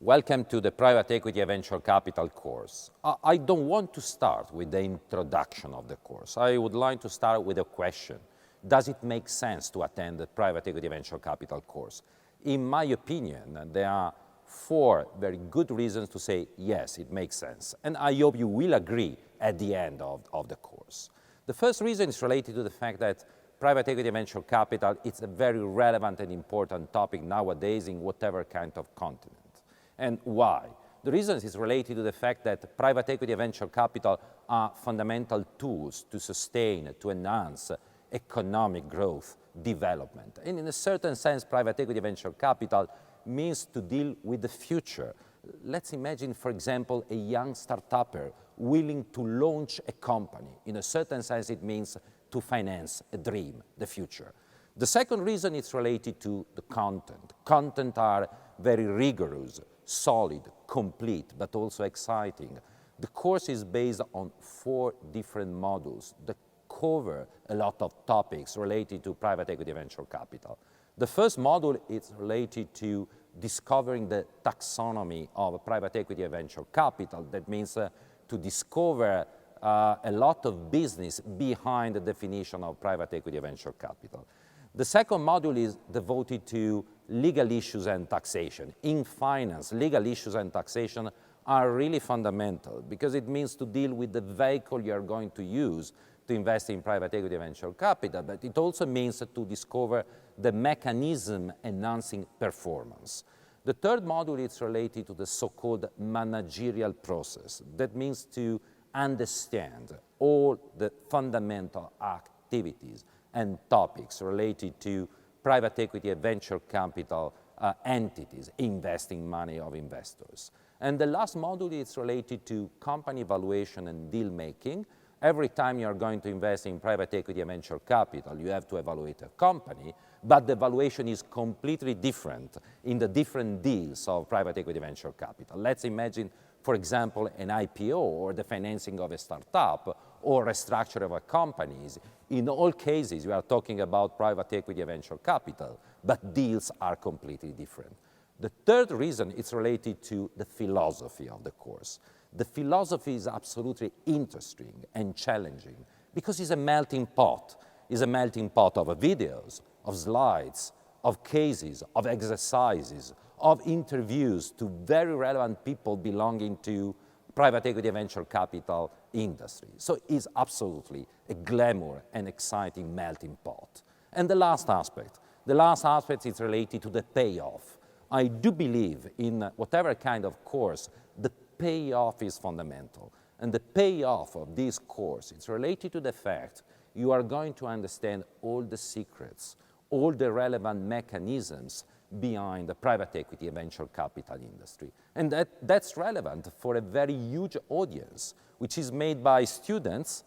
Welcome to the Private Equity and Venture Capital course. I don't want to start with the introduction of the course. I would like to start with a question. Does it make sense to attend the Private Equity and Venture Capital course? In my opinion, there are 4 very good reasons to say, yes, it makes sense. And I hope you will agree at the end of the course. The first reason is related to the fact that private equity and venture capital is a very relevant and important topic nowadays in whatever kind of continent. And why? The reason is related to the fact that private equity and venture capital are fundamental tools to sustain, to enhance economic growth, development. And in a certain sense, private equity and venture capital means to deal with the future. Let's imagine, for example, a young start-upper willing to launch a company. In a certain sense, it means to finance a dream, the future. The second reason is related to the content. Content are very rigorous, solid, complete, but also exciting. The course is based on 4 different modules that cover a lot of topics related to private equity and venture capital. The first module is related to discovering the taxonomy of private equity and venture capital. That means to discover a lot of business behind the definition of private equity and venture capital. The second module is devoted to legal issues and taxation. In finance, legal issues and taxation are really fundamental because it means to deal with the vehicle you are going to use to invest in private equity and venture capital, but it also means to discover the mechanism enhancing performance. The third module is related to the so-called managerial process. That means to understand all the fundamental activities and topics related to private equity and venture capital entities investing money of investors. And the last module is related to company valuation and deal making. Every time you are going to invest in private equity and venture capital, you have to evaluate a company, but the valuation is completely different in the different deals of private equity and venture capital. Let's imagine, for example, an IPO or the financing of a startup or restructure of a company. In all cases, we are talking about private equity and venture capital, but deals are completely different. The third reason is related to the philosophy of the course. The philosophy is absolutely interesting and challenging because it's a melting pot. It's a melting pot of videos, of slides, of cases, of exercises, of interviews to very relevant people belonging to private equity and venture capital industry. So it's absolutely a glamour and exciting melting pot. And the last aspect is related to the payoff. I do believe in whatever kind of course, the payoff is fundamental. And the payoff of this course is related to the fact you are going to understand all the secrets, all the relevant mechanisms behind the private equity and venture capital industry. And that's relevant for a very huge audience, which is made by students,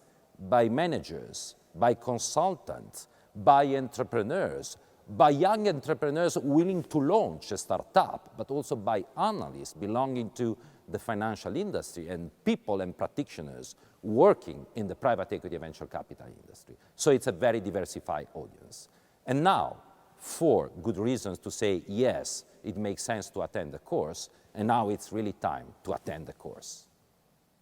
by managers, by consultants, by entrepreneurs, by young entrepreneurs willing to launch a startup, but also by analysts belonging to the financial industry and people and practitioners working in the private equity and venture capital industry. So it's a very diversified audience. And now, 4 good reasons to say, yes, it makes sense to attend the course, and now it's really time to attend the course.